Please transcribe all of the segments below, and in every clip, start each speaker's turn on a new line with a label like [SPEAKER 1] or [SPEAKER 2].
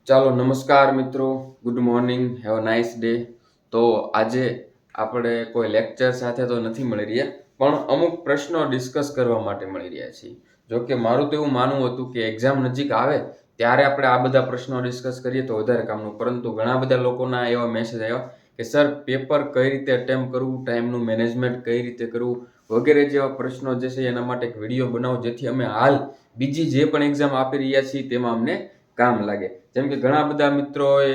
[SPEAKER 1] ચાલો નમસ્કાર મિત્રો, good morning, have a nice day. તો આજે આપણે કોઈ લેક્ચર સાથે તો નથી મળી રહ્યા, પણ અમુક પ્રશ્નો ડિસ્કસ કરવા માટે મળી રહ્યા છીએ. જો કે મારું તો એવું માનવું હતું કે એક્ઝામ નજીક આવે ત્યારે આપણે આ બધા પ્રશ્નો ડિસ્કસ કરીએ તો વધારે કામનું, પરંતુ ઘણા બધા લોકોના એવા મેસેજ આવ્યા કે સર પેપર કઈ રીતે અટેમ્પ કરવું, ટાઈમનું મેનેજમેન્ટ કઈ રીતે કરવું વગેરે જેવા પ્રશ્નો જે છે એના માટે એક વિડીયો બનાવો, જેથી અમે હાલ બીજી જે પણ એક્ઝામ આપી રહ્યા છીએ તેમાં અમને કામ લાગે. જેમ કે ઘણા બધા મિત્રોએ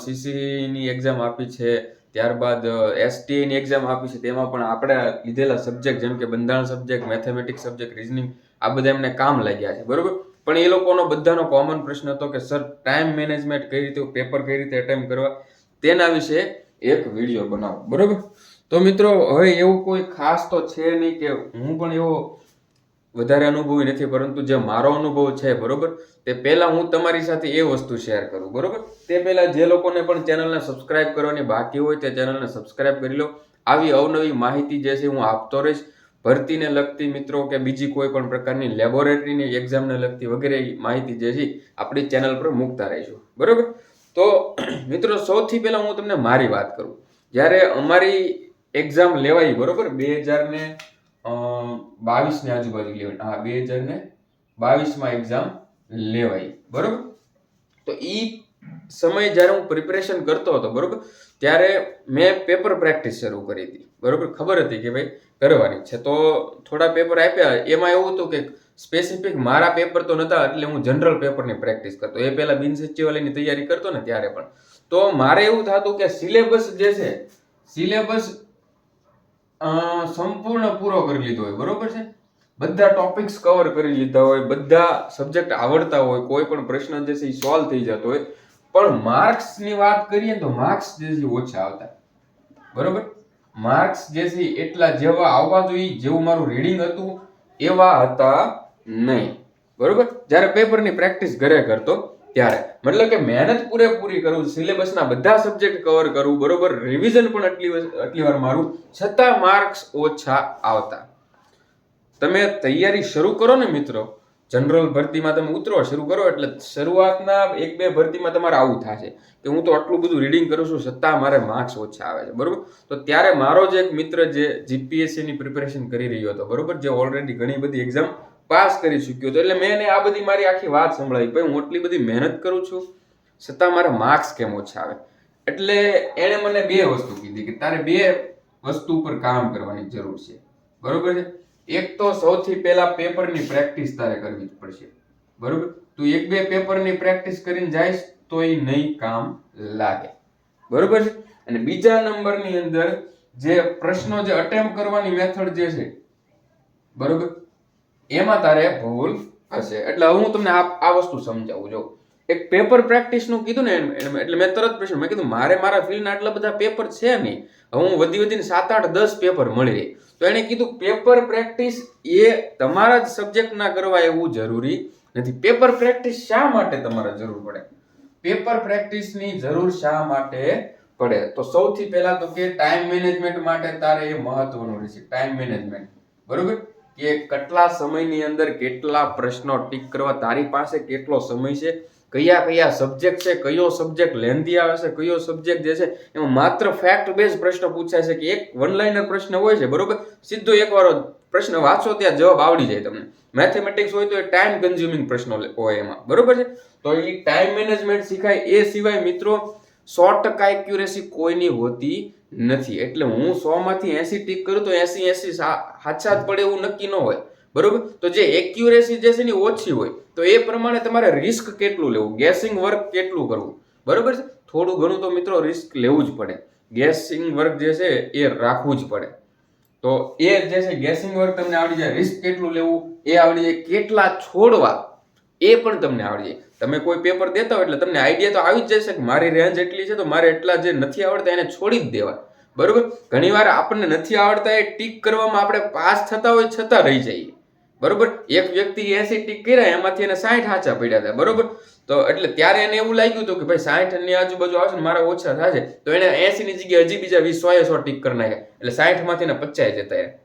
[SPEAKER 1] સીસીની એક્ઝામ આપી છે, ત્યારબાદ એસટીની એક્ઝામ આપી છે, તેમાં પણ આપણે લીધેલા સબ્જેક્ટ જેમ કે બંધારણ સબ્જેક્ટ, મેથેમેટિક્સ સબ્જેક્ટ, રીઝનિંગ, આ બધા એમને કામ લાગ્યા છે, બરોબર. પણ એ લોકોનો બધાનો કોમન પ્રશ્ન હતો કે સર ટાઈમ મેનેજમેન્ટ કઈ રીતે, પેપર કઈ રીતે અટેમ્પ કરવા, તેના વિશે એક વિડીયો બનાવો, બરોબર. તો મિત્રો હવે એવું કોઈ ખાસ તો છે નહીં કે હું પણ એવો વધારે અનુભવી નથી, પરંતુ જે મારો અનુભવ છે, બરોબર, તે પહેલા હું તમારી સાથે એ વસ્તુ શેર કરું, બરોબર. તે પહેલા જે લોકોને પણ ચેનલને સબસ્ક્રાઇબ કરવાની બાકી હોય તે ચેનલને સબસ્ક્રાઇબ કરી લો. આવી અવનવી માહિતી જે છે હું આપતો રહીશ. ભરતીને લગતી મિત્રો કે બીજી કોઈ પણ પ્રકારની લેબોરેટરીની એક્ઝામને લગતી વગેરે માહિતી જે છે આપણી ચેનલ પર મૂકતા રહીશું, બરોબર. તો મિત્રો સૌથી પહેલા હું તમને મારી વાત કરું. જ્યારે અમારી એક્ઝામ લેવાઈ, બરોબર, 2022 ની આજુબાજુ લેવાય, હા 2022માં એક્ઝામ લેવાય, બરોબર. તો એ સમય જ્યારે હું પ્રિપેરેશન કરતો હતો, બરોબર, ત્યારે મેં પેપર પ્રેક્ટિસ શરૂ કરી હતી, બરોબર. ખબર હતી કે ભાઈ કરવાની છે, તો થોડા પેપર આપ્યા. એમાં એવું હતું કે સ્પેસિફિક મારા પેપર તો નહોતા, એટલે હું જનરલ પેપરની પ્રેક્ટિસ કરતો. એ પહેલા બિન સચિવાલયની તૈયારી કરતો ને ત્યારે પણ. તો મારે એવું થતું કે સિલેબસ જે છે, સિલેબસ સંપૂર્ણ પૂરો કરી લીધો હોય, બરોબર છે. બધા ટોપિક્સ કવર કરી લીધા હોય, બધા સબ્જેક્ટ આવડતા હોય, કોઈ પણ પ્રશ્ન જે છે એ સોલ્વ થઈ જતો હોય, પણ માર્ક્સની વાત કરીએ તો માર્ક્સ જે છે ઓછા આવતા, બરોબર. માર્ક્સ જે છે એટલા જેવા આવવા જોઈએ, જેવું મારું રીડિંગ હતું એવા હતા નહીં, બરોબર. જ્યારે પેપરની પ્રેક્ટિસ ઘરે કરતો ત્યારે, મતલબ કે મહેનત પૂરેપૂરી કરું, સિલેબસના બધા સબ્જેક્ટ કવર કરું, બરોબર, રિવિઝન પણ આટલી વાર મારું, છતાં માર્ક્સ ઓછા આવતા. તમે તૈયારી શરૂ કરો ને મિત્રો, જનરલ ભરતીમાં તમે ઉતરો, શરૂ કરો, એટલે શરૂઆતના 1-2 ભરતીમાં તમારે આવું થશે કે હું તો આટલું બધું રીડિંગ કરું છું છતાં મારે માર્ક્સ ઓછા આવે છે, બરોબર. તો ત્યારે મારો જે એક મિત્ર જે જીપીએસસીની પ્રિપેરેશન કરી રહ્યો હતો, બરોબર, જે ઓલરેડી ઘણી બધી એક્ઝામ પાસ કરી ચૂક્યો હતો, એટલે મેં એને આ બધી મારી આખી વાત સંભળાવી, ભાઈ હું આટલી બધી મહેનત કરું છું છતાં મારે માર્ક્સ કેમ ઓછા આવે. એટલે એણે મને 2 વસ્તુ કીધી કે તારે 2 વસ્તુ ઉપર કામ કરવાની જરૂર છે, બરોબર છે. એક તો સૌથી પહેલા પેપરની પ્રેક્ટિસ તારે કરવી જ પડશે, બરોબર. તું 1-2 પેપરની પ્રેક્ટિસ કરીને જઈશ તો એ નહીં કામ લાગે, બરોબર છે. અને બીજા નંબરની અંદર જે પ્રશ્નો જે અટેમ્પ કરવાની મેથડ જે છે, બરોબર, એમાં તારે ભૂલ હશે. એટલે હું તમને આ વસ્તુ સમજાવું. જો એક પેપર પ્રેક્ટિસનું કીધું ને, એટલે મેં તરત પ્રશ્ન મેં કીધું મારે મારા ફિલ્ડના આટલા બધા પેપર છે નહીં, હવે હું વધીને 7-8-10 પેપર મળી રહી. તો એને કીધું પેપર પ્રેક્ટિસ એ તમારા જ સબ્જેક્ટના કરવા એવું જરૂરી નથી. પેપર પ્રેક્ટિસ શા માટે તમારે જરૂર પડે? પેપર પ્રેક્ટિસની જરૂર શા માટે પડે? તો સૌથી પહેલા તો કે ટાઈમ મેનેજમેન્ટ માટે તારે એ મહત્વનું રહેશે, ટાઈમ મેનેજમેન્ટ, બરોબર. કે કેટલા સમયની અંદર કેટલા પ્રશ્નો ટીક કરવા, તારી પાસે કેટલો સમય છે, કયા કયા સબ્જેક્ટ છે, કયો સબ્જેક્ટ લેન્ધી આવે છે, કયો સબ્જેક્ટ જે છે એમાં માત્ર ફેક્ટ બેઝ પ્રશ્ન પૂછાય છે કે એક વન લાઇનર પ્રશ્ન હોય છે, બરોબર. સીધો એકવાર પ્રશ્ન વાંચો ત્યાં જવાબ આવડી જાય તમને. મેથેમેટિક્સ હોય તો એ ટાઈમ કન્ઝ્યુમિંગ પ્રશ્નો હોય એમાં, બરોબર છે. તો એ ટાઈમ મેનેજમેન્ટ શીખાય. એ સિવાય મિત્રો 100% એક્યુરેસી કોઈની હોતી નથી. એટલે હું 100માંથી 80 ટીક કરું તો 80 સાચા જ પડે એવું નક્કી ન હોય, બરોબર. તો જે એક્યુરેસી જે છે ને ઓછી હોય, તો એ પ્રમાણે તમારે રિસ્ક કેટલું લેવું, ગેસિંગ વર્ક કેટલું કરવું, બરોબર છે. થોડું ઘણું તો મિત્રો રિસ્ક લેવું જ પડે, ગેસિંગ વર્ક જે છે એ રાખવું જ પડે. તો એ જે છે ગેસિંગ વર્ક તમને આવડી જાય, રિસ્ક કેટલું લેવું એ આવડી જાય, કેટલા છોડવા એ પણ તમને આવડી જાય. તમે કોઈ પેપર દેતા હોય એટલે તમને આઈડિયા તો આવી જ જશે કે મારી રેન્જ એટલી છે તો મારે એટલા જે નથી આવડતા એને છોડી જ દેવા, બરોબર. ઘણીવાર આપણને નથી આવડતા એ ટીક કરવામાં આપણે પાસ થતા હોય છતાં રહી જઈએ, બરોબર. એક વ્યક્તિ 80 ટીક કર્યા, એમાંથી એને 60 સાચા પડ્યા હતા, બરોબર. તો એટલે ત્યારે એને એવું લાગ્યું હતું કે ભાઈ 60 ની આજુબાજુ આવશે ને મારા ઓછા થશે, તો એને 80 ની જગ્યાએ હજી બીજા 20 100 ટીક કરી નાખ્યા, એટલે 60 માંથી 50 જતા રહ્યા.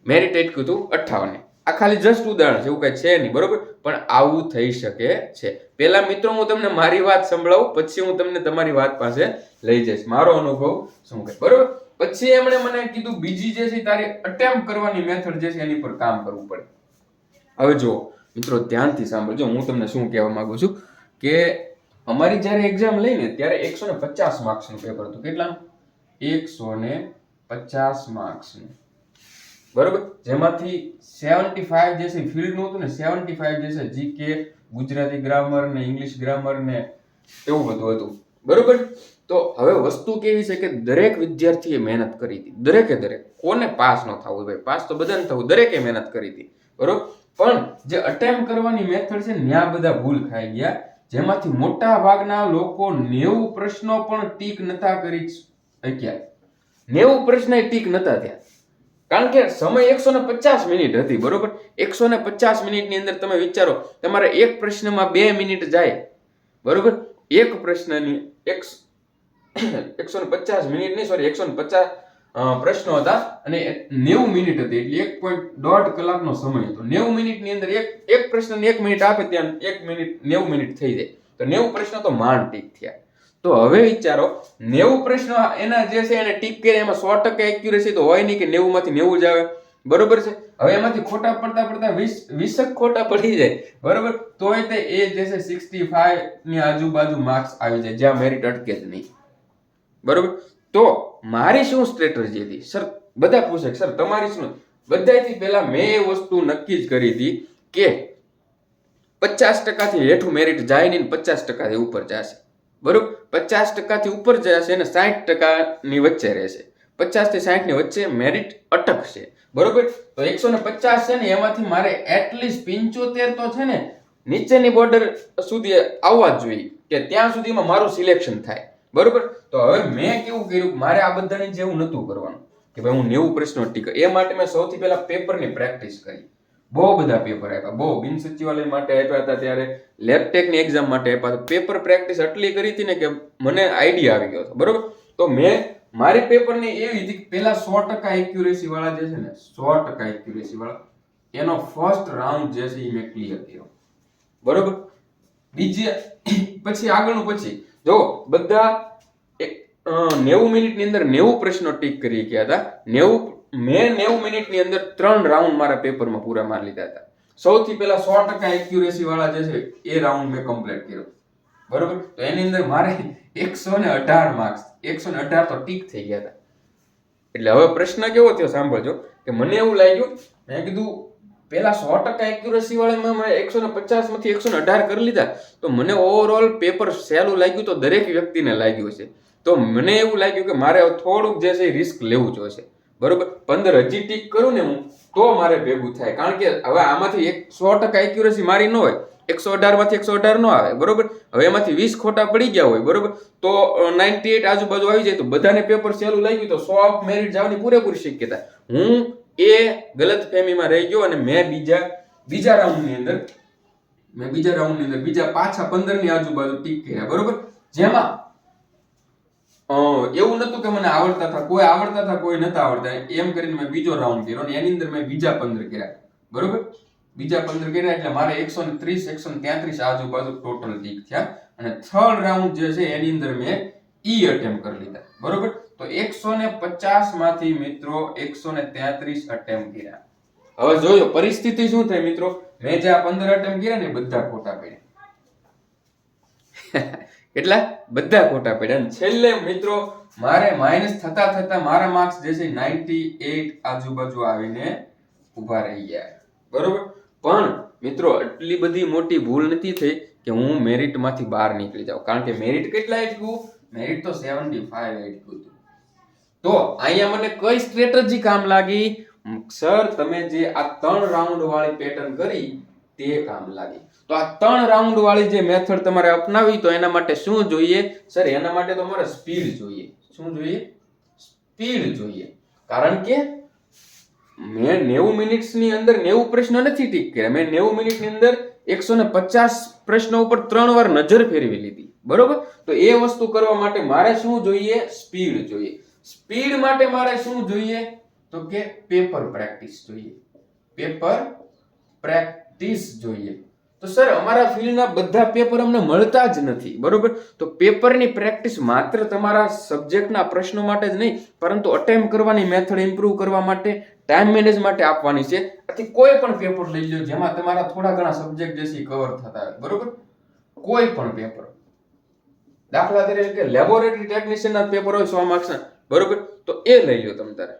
[SPEAKER 1] મેરિટ એટલું હતું 58. આ ખાલી જસ્ટ ઉદાહરણ છે, એવું કઈ છે નહીં, બરોબર? પણ આવું થઈ શકે છે. પેલા મિત્રો હું તમને મારી વાત સંભળાવું, પછી હું તમને તમારી વાત પાસે લઈ જઈશ, મારો અનુભવ શું કહે, બરોબર? પછી એમણે મને કીધું બીજી જે છે તારી અટેમ્પ કરવાની મેથડ જે છે એની પર કામ કરવું પડે. હવે જો મિત્રો ધ્યાનથી સાંભળજો, હું તમને શું કહેવા માંગુ છું કે અમારી જ્યારે એક્ઝામ લઈને ત્યારે 150 માર્ક્સનું પેપર હતું. કેટલાનું? 150 માર્ક્સનું, બરોબર? જેમાંથી 75 જે છે ફિલ્ડનું હતું ને, 75 જે છે જીકે, ગુજરાતી ગ્રામર ને ઇંગ્લિશ ગ્રામર ને એવું બધું હતું, બરોબર? તો હવે વસ્તુ કેવી છે કે દરેક વિદ્યાર્થીએ મહેનત કરી હતી, દરેકે દરેક. કોને પાસ ન થવું ભાઈ? પાસ તો બધાને થવું, દરેકે મહેનત કરી હતી, બરોબર? પણ જે અટેમ્પ કરવાની મેથડ છે ને, ત્યાં બધા ભૂલ ખાઈ ગયા, જેમાંથી મોટા ભાગના લોકો 90 પ્રશ્નો પણ ટીક નતા કરી શક્યા. 90 પ્રશ્ન ટીક નતા થયા, કારણ કે સમય 150 મિનિટ હતી, બરોબર? 150 મિનિટની અંદર તમે વિચારો, તમારે એક પ્રશ્નમાં 2 મિનિટ જાય, બરોબર? એક પ્રશ્નની 150 મિનિટ નહીં, સોરી 150 પ્રશ્નો હતા અને 90 મિનિટ હતી, એટલે 1.5 કલાકનો સમય હતો. 90 મિનિટની અંદર એક પ્રશ્નને 1 મિનિટ આપે, ત્યાં 1 મિનિટ 90 મિનિટ થઈ જાય, તો 90 પ્રશ્નો તો માંડ ટીક થયા. તો હવે વિચારો, 90 પ્રશ્નો એના જે છે એને ટીક કરે, એમાં 100% એક્યુરેસી તો હોય નહીં કે 90 માંથી 90 જ આવે, બરોબર છે? હવે એમાંથી ખોટા પડતા 20 ખોટા પડી જાય, બરોબર? તોય તે એ જે છે 65 ની આજુબાજુ માર્ક્સ આવી જાય, જ્યાં મેરિટ અટકે જ નહીં, બરોબર? તો મારી શું સ્ટ્રેટેજી હતી સર? બધા પૂછે સર તમારી શું? બધાથી પહેલા મેં એ વસ્તુ નક્કી જ કરી હતી કે 50% થી હેઠું મેરિટ જાય નહીં, 50% થી ઉપર જશે, બરોબર? 50% થી ઉપર જશે અને 60% ની વચ્ચે રહેશે. 50 થી 60 ની વચ્ચે મેરિટ અટકશે, બરોબર? તો 150 છે ને, એમાંથી મારે એટલીસ્ટ 75 તો છે ને નીચેની બોર્ડર સુધી આવવા જ જોઈએ, કે ત્યાં સુધીમાં મારું સિલેક્શન થાય, બરોબર? તો હવે મેં કેવું કર્યું, મારે આ બધાની જેવું નહોતું કરવાનું કે ભાઈ હું 90 પ્રશ્નો ટીક. એ માટે મેં સૌથી પહેલા પેપરની પ્રેક્ટિસ કરી. બહુ બધા પેપર આપ્યા, બહુ બિન સચિવાલય માટે આપ્યા હતા, ત્યારે લેબટેકની એક્ઝામ માટે આપ્યા હતા. પેપર પ્રેક્ટિસ એટલી કરી હતી ને કે મને આઈડિયા આવી ગયો હતો, બરોબર? તો મેં મારી પેપરની એવી હતી કે પેલા 100% એક્યુરેસી વાળા જે છે ને, 100% એક્યુરેસી વાળા, એનો ફર્સ્ટ રાઉન્ડ જે છે એ મેં ક્લિયર કર્યો, બરોબર? બીજી પછી આગળનું, પછી જો બધા 90 મિનિટની અંદર 90 પ્રશ્નો ટીક કરી ગયા હતા. મેં 90 મિનિટની અંદર 3 રાઉન્ડ મારા પેપરમાં પૂરા મારી લીધા હતા. સૌથી પહેલા 100% એક્યુરેસી વાળા જે છે એ રાઉન્ડ મેં કમ્પ્લીટ કર્યો, બરોબર? તો એની અંદર મારે 118 માર્ક્સ, 118 તો ટીક થઈ ગયા હતા. એટલે હવે પ્રશ્ન કેવો થયો સાંભળજો, કે મને એવું લાગ્યું, મેં કીધું પેલા 100% એક્યુરેસી વાળામાં મેં 150 માંથી 118 કરી લીધા, તો મને ઓવરઓલ પેપર સહેલું લાગ્યું, તો દરેક વ્યક્તિને લાગ્યું હશે. તો મને એવું લાગ્યું કે મારે થોડુંક જે છે રિસ્ક લેવું જોઈશે, બરોબર? 15 હજી ટીક કરું ને હું, તો મારે ભેગું થાય, કારણ કે હવે આમાંથી 100% એક્યુરેસી મારી ન હોય, 118 માંથી 118 ન આવે, બરોબર? હવે એમાંથી 20 ખોટા પડી ગયા હોય, બરોબર? તો 98 આજુબાજુ આવી જાય, તો બધાને પેપર સહેલું લાગ્યું, તો 100 ઓફ મેરિટ જવાની પૂરેપૂરી શક્યતા. હું એ ગલત ફેમીમાં રહી ગયો અને મેં બીજા રાઉન્ડની અંદર બીજા પાછા 15 ની આજુબાજુ ટીક કર્યા, બરોબર? જેમાં એવું નતું કે મને આવડતા હતા, કોઈ આવડતા હતા, કોઈ નતા આવડતા, એમ કરીને મેં બીજો રાઉન્ડ કર્યો અને એની અંદર મેં બીજા 15 કર્યા, બરોબર? બીજા 15 કર્યા એટલે મારે 130 133 આજુબાજુ ટોટલ ટીક થયા. અને થર્ડ રાઉન્ડ જે છે એની અંદર મેં ઈ અટેમ્પ કરી લીધા, બરોબર? તો 150 માંથી મિત્રો 133 અટેમ્પ કર્યા. હવે જોયો પરિસ્થિતિ શું થઈ મિત્રો, મેં જે આ 15 અટેમ્પ કર્યા ને બધા ખોટા પડ્યા. કેટલા? બધા ખોટા પડ્યા. અને છેલ્લે મિત્રો મારે માઇનસ થતા મારા માર્ક્સ જે છે 98 આજુબાજુ આવીને ઉભા રહી ગયા, બરોબર? પણ મિત્રો એટલી બધી મોટી ભૂલ નથી થઈ કે હું મેરિટ માંથી બહાર નીકળી જાઉં, કારણ કે મેરિટ કેટલા આટકું? મેરિટ તો 75 આટકું. તો અહીંયા મને કઈ સ્ટ્રેટેજી કામ લાગી? સર તમે જે આ 3 રાઉન્ડ વાળી પેટર્ન કરી તે કામ લાગી. તો આ 3 રાઉન્ડ વાળી જે મેથડ તમારે અપનાવી, તો એના માટે શું જોઈએ સર? એના માટે તમારે સ્પીડ જોઈએ. શું જોઈએ? સ્પીડ જોઈએ. કારણ કે મેં 90 મિનિટ્સની અંદર 90 પ્રશ્ન નથી ટીક કર્યા, મેં 90 મિનિટની અંદર 150 પ્રશ્નો ઉપર 3 વાર નજર ફેરવી લીધી, બરોબર? તો એ વસ્તુ કરવા માટે મારે શું જોઈએ? સ્પીડ જોઈએ. સ્પીડ માટે મારે શું જોઈએ? તો કે પેપર પ્રેક્ટિસ જોઈએ. પેપર પ્રેક્ટિસ જોઈએ. તો સર અમારા ફિલ્ડના બધા પેપર અમને મળતા જ નથી, બરોબર? તો પેપરની પ્રેક્ટિસ માત્ર તમારા સબ્જેક્ટના પ્રશ્નો માટે જ નહીં, પરંતુ અટેમ્પ કરવાની મેથડ ઇમ્પ્રૂવ કરવા માટે, ટાઈમ મેનેજ માટે આપવાની છે. આથી કોઈ પણ પેપર લઈ લો જેમાં તમારા થોડા ઘણા સબ્જેક્ટ જે છે કવર થતા હોય, બરોબર? કોઈ પણ પેપર, દાખલા તરીકે લેબોરેટરી ટેકનિશિયનના પેપર હોય 100 માર્ક્સના, બરોબર? તો એ લઈ લો તમે તારે,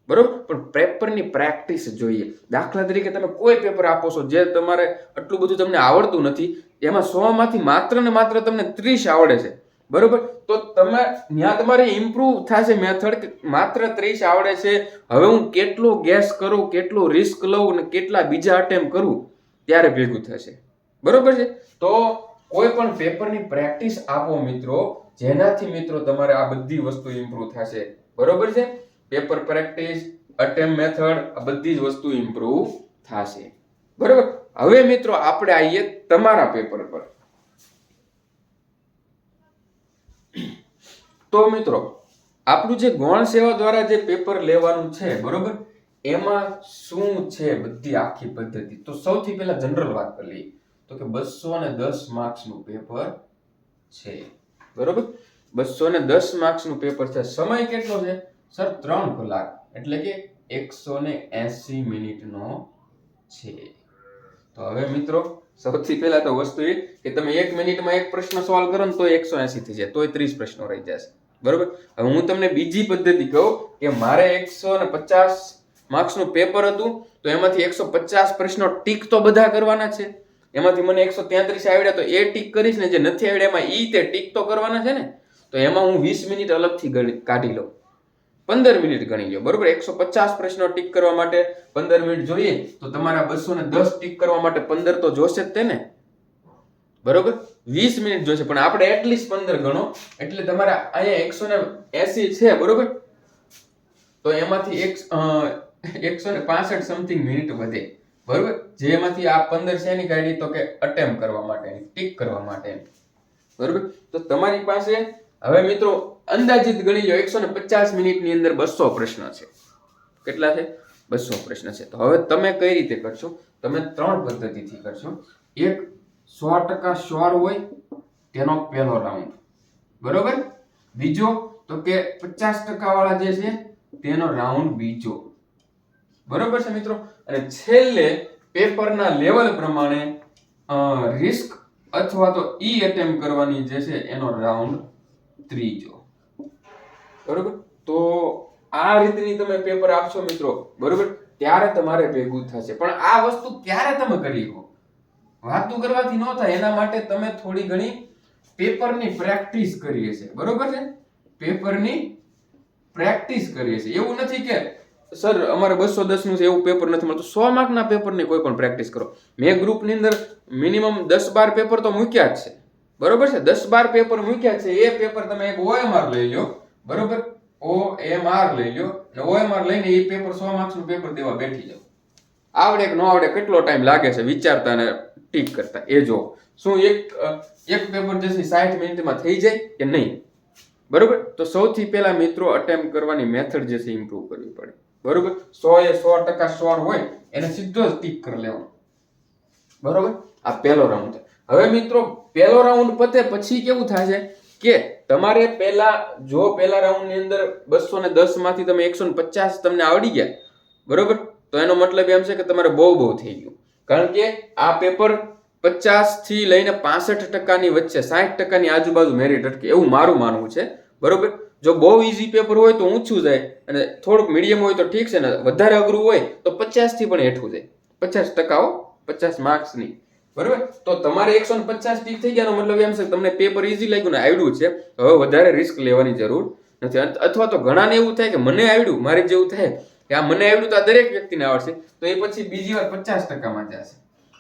[SPEAKER 1] બરોબર? પણ પેપરની પ્રેક્ટિસ જોઈએ. દાખલા તરીકે તમે કોઈ પેપર આપો છો જે તમારે આટલું બધું તમને આવડતું નથી, એમાં 100 માંથી માત્ર ને માત્ર તમને 30 આવડે છે, બરોબર? તો તમે ત્યાં તમારે ઇમ્પ્રૂવ થશે મેથડ, માત્ર 30 આવડે છે, હવે હું કેટલો ગેસ કરું, કેટલો રિસ્ક લઉં અને કેટલા બીજા અટેમ્પ કરું ત્યારે ભેગું થશે, બરોબર છે? તો કોઈ પણ પેપરની પ્રેક્ટિસ આપો મિત્રો, જેનાથી મિત્રો તમારે આ બધી વસ્તુ ઇમ્પ્રૂવ થશે, બરોબર છે? પેપર પ્રેક્ટિસ, અટેમ્પ મેથડ, આ બધી જ વસ્તુ ઇમ્પ્રૂવ થશે, બરોબર? હવે મિત્રો આપણે આવીએ તમારા પેપર પર. તો મિત્રો આપણું જે ગૌણ સેવા દ્વારા જે પેપર લેવાનું છે, બરોબર, એમાં શું છે બધી આખી પદ્ધતિ. તો સૌથી પહેલા જનરલ વાત કરી લઈએ તો કે 210 માર્ક્સનું પેપર છે, બરોબર? 210 માર્ક્સનું પેપર છે. સમય કેટલો છે સર? 3 કલાક, એટલે કે 180 મિનિટનો છે. તો હવે મિત્રો સૌથી પહેલા તો વસ્તુ એ કે તમે 1 મિનિટમાં એક પ્રશ્ન સોલ્વ કરો ને તો 180 થઈ જાય, તોય 30 પ્રશ્નો રહી જશે, બરોબર? હવે હું તમને બીજી પદ્ધતિ કહું કે મારે 150 માર્ક્સનું પેપર હતું, તો એમાંથી 150 પ્રશ્નો ટીક તો બધા કરવાના છે. એમાંથી મને 133 આવડ્યા તો એ ટીક કરીશ ને, જે નથી આવડ્યા એમાં ઈ તે ટીક તો કરવાના છે ને. તો એમાં હું 20 મિનિટ અલગથી કાઢી લઉં, 15 મિનિટ ગણી લો, બરોબર? 150 પ્રશ્નો ટીક કરવા માટે 15 મિનિટ જોઈએ, તો તમારા 210 ટીક કરવા માટે 15 તો જોશે જ તેને, બરોબર? 20 મિનિટ જોશે, પણ આપણે એટલીસ્ટ 15 ગણો, એટલે તમારે અહીંયા 180 છે, બરોબર? તો એમાંથી 165 સમથિંગ મિનિટ વધે, બરોબર? જેમાંથી આ 15 છે એની કાઢી તો કે અટેમ્પ કરવા માટે, ટીક કરવા માટે, બરોબર? તો તમારી પાસે હવે મિત્રો અંદાજિત ગણી લો 150 મિનિટની અંદર 200 પ્રશ્ન છે. કેટલા છે? 200 પ્રશ્ન છે. તો હવે તમે કઈ રીતે કરશો? તમે 3 પદ્ધતિથી કરશો. એક 100% શ્યોર હોય તેનો પહેલો રાઉન્ડ, બરોબર? બીજો તો કે 50% વાળા જે છે તેનો રાઉન્ડ બીજો, બરોબર છે મિત્રો? અને છેલ્લે પેપરના લેવલ પ્રમાણે રિસ્ક અથવા તો ઈ અટેમ્પ કરવાની જે છે એનો રાઉન્ડ ત્રીજો, બરોબર? તો આ રીતની તમે પેપર આપશો મિત્રો, બરોબર, ત્યારે તમારે ભેગું થશે. પણ આ વસ્તુ ક્યારે તમે કરી શકો? વાતું કરવાથી ન થાય, એના માટે તમે થોડી ઘણી પેપરની પ્રેક્ટિસ કરીએ છે, બરોબર છે? પેપરની પ્રેક્ટિસ કરીએ છે. એવું નથી કે સર અમારે 210 નું છે એવું પેપર નથી મળતું. 100 માર્કના પેપરની કોઈ પણ પ્રેક્ટિસ કરો. મેં ગ્રુપની અંદર મિનિમમ 10-12 પેપર તો મૂક્યા જ છે, બરોબર છે? 10-12 પેપર મૂક્યા છે. એ પેપર તમે એક OMR લઈ લો, બરોબર? OMR લઈ લો, અને OMR લઈને એ પેપર 100 માર્ક્સનું પેપર દેવા બેઠી જાવ. આવડે કે ન આવડે, કેટલો ટાઈમ લાગે છે વિચારતા અને ટીક કરતા, એ જો. શું એક પેપર જે છે 60 મિનિટમાં થઈ જાય કે નહીં, બરોબર? તો સૌથી પહેલા મિત્રો અટેમ્પ કરવાની મેથડ જે છે ઇમ્પ્રૂવ કરવી પડે, બરોબર? 100% શ્યોર હોય એને સીધો જ ટીક કરી લેવાનો, બરોબર? આ પહેલો રાઉન્ડ છે. હવે મિત્રો પહેલો રાઉન્ડ પતે પછી કેવું થાય છે કે તમારે પહેલા રાઉન્ડની અંદર 210 માંથી તમે 150 તમને આવડી ગયા, બરોબર? તો એનો મતલબ એમ છે કે તમારે બહુ થઈ ગયું, કારણ કે આ પેપર 50 થી લઈને 65% ની વચ્ચે, 60% ની આજુબાજુ મેરિટ અટકે એવું મારું માનવું છે, બરોબર? જો બહુ ઈઝી પેપર હોય તો ઊંચું જાય, અને થોડુંક મીડિયમ હોય તો ઠીક છે ને, વધારે અઘરું હોય તો 50 થી પણ હેઠું જાય. 50% 50 માર્ક્સની, બરોબર? તો તમારે 150 ટીક થઈ ગયાનો મતલબ એમ છે કે તમને પેપર ઈઝી લાગ્યું ને, આવડ્યું છે, હવે વધારે રિસ્ક લેવાની જરૂર નથી. અથવા તો ઘણાને એવું થાય કે મને આવડ્યું, મારે જેવું થાય કે આ મને આવડ્યું તો આ દરેક વ્યક્તિને આવડશે, તો એ પછી બીજી વાર 50%માં જશે.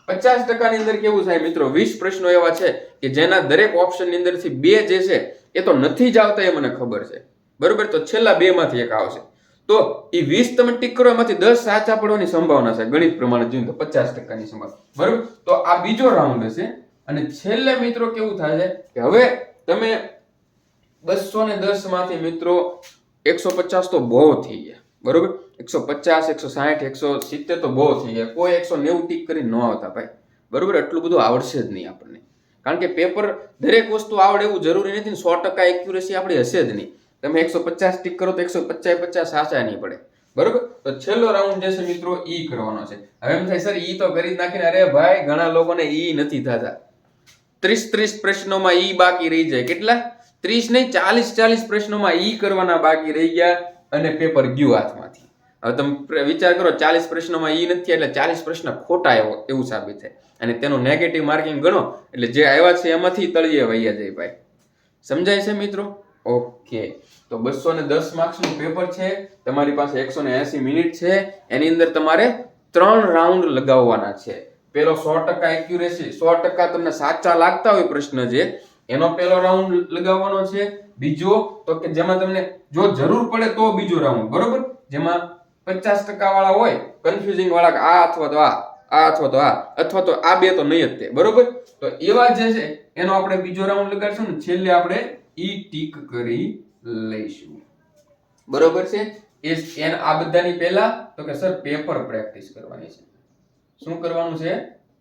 [SPEAKER 1] 50% ની અંદર કેવું થાય મિત્રો, 20 પ્રશ્નો એવા છે કે જેના દરેક ઓપ્શન ની અંદરથી 2 જે છે એ તો નથી જ આવતા, એ મને ખબર છે, બરોબર? તો છેલ્લા 2 માંથી એક આવશે. તો એ 20 તમે ટીક કરો, એમાંથી 10 સાચા પડવાની સંભાવના છે, ગણિત પ્રમાણે જોઈએ તો 50% ની સંભાવના, બરોબર? તો આ બીજો રાઉન્ડ હશે. અને છેલ્લે મિત્રો કેવું થાય છે કે હવે તમે 210 માંથી મિત્રો 150 તો બહુ થઈ ગયા, બરોબર. 150, 160, 170 તો બહુ થઈ ગયા. કોઈ 190 ટીક કરી ન આવતા ભાઈ, બરોબર. એટલું બધું આવડશે જ નહીં આપણને, કારણ કે પેપર દરેક વસ્તુ આવડે એવું જરૂરી નથી. 100% એક્યુરેસી આપણી હશે જ નહીં. તમે 150 ટીક કરો તો 150 સાચા નહીં પડે, બરોબર. તો છેલ્લો રાઉન્ડ જે છે મિત્રો ઈ કરવાનો છે. હવે એમ થાય સર ઈ તો કરી જ નાખીને, અરે ભાઈ ઘણા લોકોને ઈ નથી થતા. 30 પ્રશ્નોમાં ઈ બાકી રહી જાય. કેટલા? 30 નહીં, 40 પ્રશ્નોમાં ઈ કરવાના બાકી રહી ગયા અને પેપર ગયું હાથમાંથી. હવે તમે વિચાર કરો, 40 પ્રશ્નોમાં ઈ નથી એટલે 40 પ્રશ્ન ખોટા એવું સાબિત થાય, અને તેનું નેગેટિવ માર્કિંગ ગણો એટલે જે આવ્યા છે એમાંથી તળિયે વૈયા જાય ભાઈ. સમજાય છે મિત્રો? ઓકે. તો 210 માર્ક્સનું પેપર છે, તમારી પાસે 180 મિનિટ છે. એની અંદર તમારે 3 રાઉન્ડ લગાવવાના છે. પેલો 100% એક્યુરેસી, 100% તમને સાચા લાગતા હોય પ્રશ્ન જે, એનો પેલો રાઉન્ડ લગાવવાનો છે. બીજો તો કે જેમાં તમને જો જરૂર પડે તો બીજો રાઉન્ડ, બરોબર, જેમાં 50% વાળા હોય, કન્ફ્યુઝિંગ વાળા, આ અથવા તો આ અથવા તો આ અથવા તો આ બે તો નહીં જ તે, બરોબર. તો એવા જે છે એનો આપણે બીજો રાઉન્ડ લગાડશું ને છેલ્લે આપણે ઈ ટીક કરી લઈશું, બરોબર છે. આ બધાની પહેલા તો કે સર પેપર પ્રેક્ટિસ કરવાની છે. શું કરવાનું છે?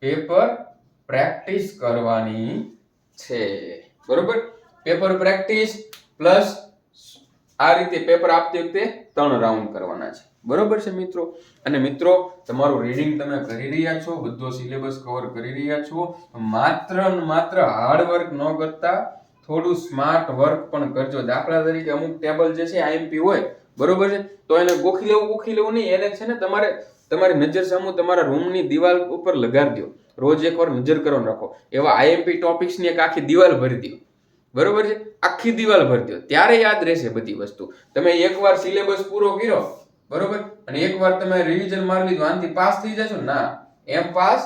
[SPEAKER 1] પેપર પ્રેક્ટિસ કરવાની છે, બરોબર. પેપર પ્રેક્ટિસ પ્લસ આ રીતે પેપર આપતી વખતે 3 રાઉન્ડ કરવાના છે, બરોબર છે મિત્રો. અને મિત્રો તમારું રીડિંગ તમે કરી રહ્યા છો, બધો સિલેબસ કવર કરી રહ્યા છો, માત્ર ને માત્ર હાર્ડ વર્ક ન કરતા થોડું સ્માર્ટ વર્ક પણ કરજો. દાખલા તરીકે અમુક ટેબલ જે છે આઈએમપી હોય, બરોબર છે, તો એને ગોખી લેવું નહીં. એને છે ને તમારી નજર સામુ તમારા રૂમની દિવાલ ઉપર લગાડી દો. રોજ એકવાર નજર કરવાનું રાખો. એવા આઈએમપી ટોપિક્સની એક આખી દિવાલ ભરી દો, બરોબર છે. આખી દિવાલ ભરી દો, ત્યારે યાદ રહેશે બધી વસ્તુ. તમે એકવાર સિલેબસ પૂરો કર્યો, બરોબર, અને એકવાર તમે રિવિઝન મારી લીધું, આનાથી પાસ થઈ જશો? ના, એમ પાસ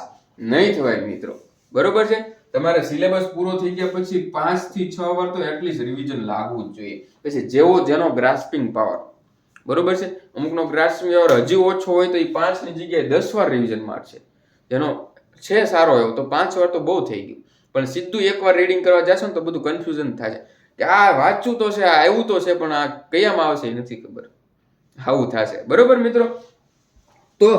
[SPEAKER 1] નહીં થવાય મિત્રો, બરોબર છે. તમારે સિલેબસ પૂરો થઈ ગયા પછી 5 થી 6 વાર તો એટલીસ્ટ રિવિઝન લાગવું જ જોઈએ. પછી જેનો ગ્રાસ્પિંગ પાવર, બરોબર છે, અમુકનો ગ્રાસ્પિંગ પાવર હજી ઓછો હોય તો એ 5 ની જગ્યાએ 10 વાર રિવિઝન મારશે. જેનો છે સારો એવો તો 5 વાર તો બહુ થઈ ગયું. પણ સીધું એકવાર રીડિંગ કરવા જશો ને તો બધું કન્ફ્યુઝન થાય કે આ વાંચવું તો છે, આ આવ્યું તો છે, પણ આ કયામાં આવશે એ નથી ખબર. આવું થશે, બરોબર મિત્રો. તો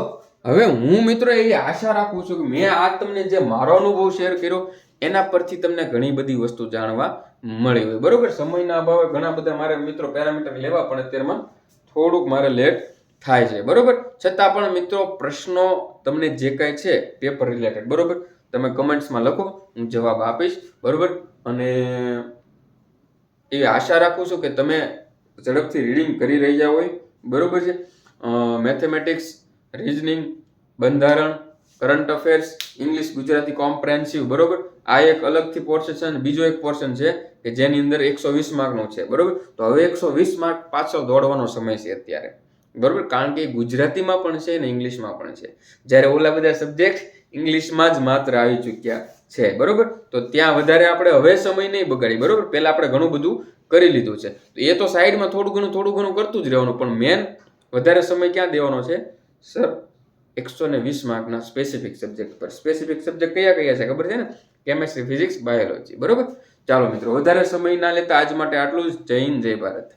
[SPEAKER 1] હવે હું મિત્રો એવી આશા રાખું છું કે મેં આ તમને જે મારો અનુભવ શેર કર્યો એના પરથી તમને ઘણી બધી વસ્તુ જાણવા મળી હોય, બરોબર. સમયના અભાવે ઘણા બધા મારે મિત્રો પેરામીટર લેવા પણ અત્યારમાં થોડુંક મારે લેટ થાય છે, બરોબર. છતાં પણ મિત્રો પ્રશ્નો તમને જે કાંઈ છે પેપર રિલેટેડ, બરોબર, તમે કમેન્ટ્સમાં લખો, હું જવાબ આપીશ, બરોબર. અને એવી આશા રાખું છું કે તમે ઝડપથી રીડિંગ કરી રહ્યા હોય, બરોબર છે. મેથેમેટિક્સ, રીઝનિંગ, બંધારણ, current affairs, English, Gujarati comprehensive, બરોબર. આ એક અલગથી પોર્શન છે અને બીજો એક પોર્શન છે કે જેની અંદર 120 માર્કનો છે, બરોબર. તો હવે 120 માર્ક પાછળ દોડવાનો સમય છે અત્યારે, બરોબર, કારણ કે ગુજરાતીમાં પણ છે ને ઇંગ્લિશમાં પણ છે. જ્યારે ઓલા બધા સબ્જેક્ટ ઇંગ્લિશમાં જ માત્ર આવી ચૂક્યા છે, બરોબર. તો ત્યાં વધારે આપણે હવે સમય નહીં બગાડી, બરોબર. પહેલા આપણે ઘણું બધું કરી લીધું છે, તો એ તો સાઈડમાં થોડું ઘણું કરતું જ રહેવાનું. પણ મેન વધારે સમય ક્યાં દેવાનો છે સર? 120 માર્કના સ્પેસિફિક સબ્જેક્ટ પર. સ્પેસિફિક સબ્જેક્ટ કયા છે ખબર છે ને? કેમેસ્ટ્રી, ફિઝિક્સ, બાયોલોજી, બરોબર. ચાલો મિત્રો, વધારે સમય ના લેતા આજ માટે આટલું જ. જય હિન્દ, જય ભારત.